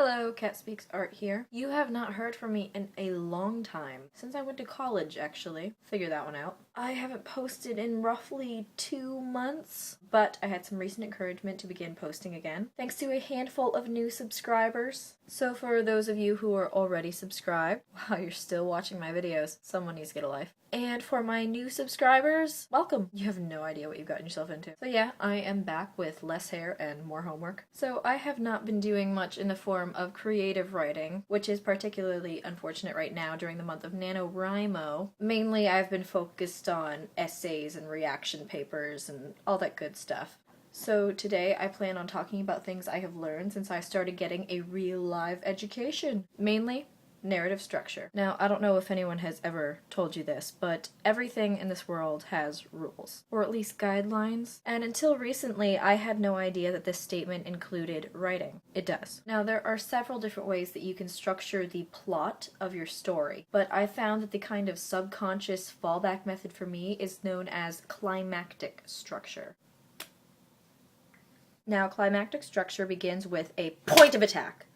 Hello, Catspeaksart here. You have not heard from me in a long time. Since I went to college, actually. Figure that one out. I haven't posted in roughly 2 months, but I had some recent encouragement to begin posting again, thanks to a handful of new subscribers. So for those of you who are already subscribed, wow, you're still watching my videos. Someone needs to get a life. And for my new subscribers, welcome. You have no idea what you've gotten yourself into. So yeah, I am back with less hair and more homework. So I have not been doing much in the form of creative writing, which is particularly unfortunate right now during the month of NaNoWriMo. Mainly I've been focused on essays and reaction papers and all that good stuff. So today I plan on talking about things I have learned since I started getting a real live education. Mainly narrative structure. Now, I don't know if anyone has ever told you this, but everything in this world has rules, or at least guidelines, and until recently I had no idea that this statement included writing. It does. Now, there are several different ways that you can structure the plot of your story, but I found that the kind of subconscious fallback method for me is known as climactic structure. Now, climactic structure begins with a point of attack.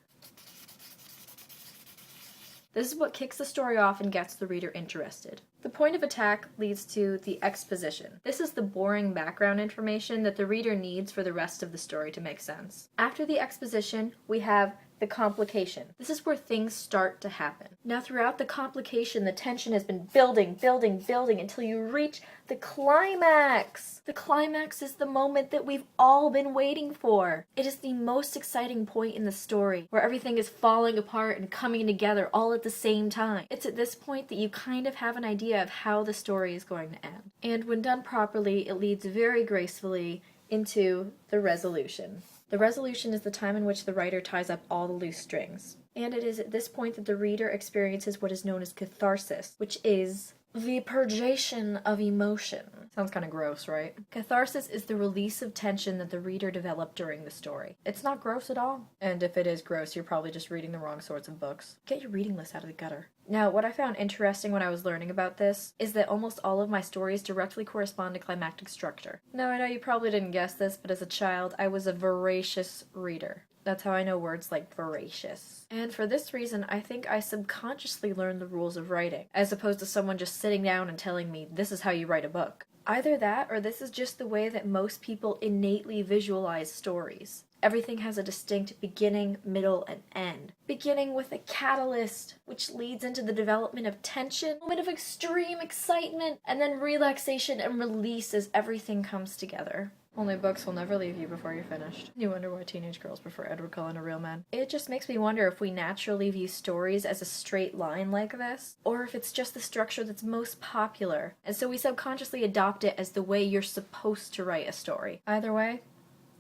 This is what kicks the story off and gets the reader interested. The point of attack leads to the exposition. This is the boring background information that the reader needs for the rest of the story to make sense. After the exposition, we have the complication. This is where things start to happen. Now, throughout the complication, the tension has been building until you reach the climax. The climax is the moment that we've all been waiting for. It is the most exciting point in the story, where everything is falling apart and coming together all at the same time. It's at this point that you kind of have an idea of how the story is going to end. And when done properly, it leads very gracefully into the resolution. The resolution is the time in which the writer ties up all the loose strings. And it is at this point that the reader experiences what is known as catharsis, which is the purgation of emotion. Sounds kind of gross, right? Catharsis is the release of tension that the reader developed during the story. It's not gross at all. And if it is gross, you're probably just reading the wrong sorts of books. Get your reading list out of the gutter. Now, what I found interesting when I was learning about this is that almost all of my stories directly correspond to climactic structure. Now, I know you probably didn't guess this, but as a child, I was a voracious reader. That's how I know words like voracious. And for this reason, I think I subconsciously learned the rules of writing, as opposed to someone just sitting down and telling me, this is how you write a book. Either that, or this is just the way that most people innately visualize stories. Everything has a distinct beginning, middle, and end. Beginning with a catalyst, which leads into the development of tension, a moment of extreme excitement, and then relaxation and release as everything comes together. Only books will never leave you before you're finished. You wonder why teenage girls prefer Edward Cullen to real men. It just makes me wonder if we naturally view stories as a straight line like this, or if it's just the structure that's most popular, and so we subconsciously adopt it as the way you're supposed to write a story. Either way,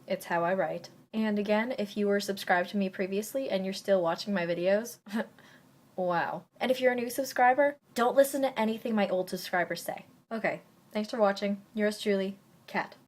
it's how I write. And again, if you were subscribed to me previously and you're still watching my videos, wow. And if you're a new subscriber, don't listen to anything my old subscribers say. Okay, thanks for watching. Yours truly, Cat.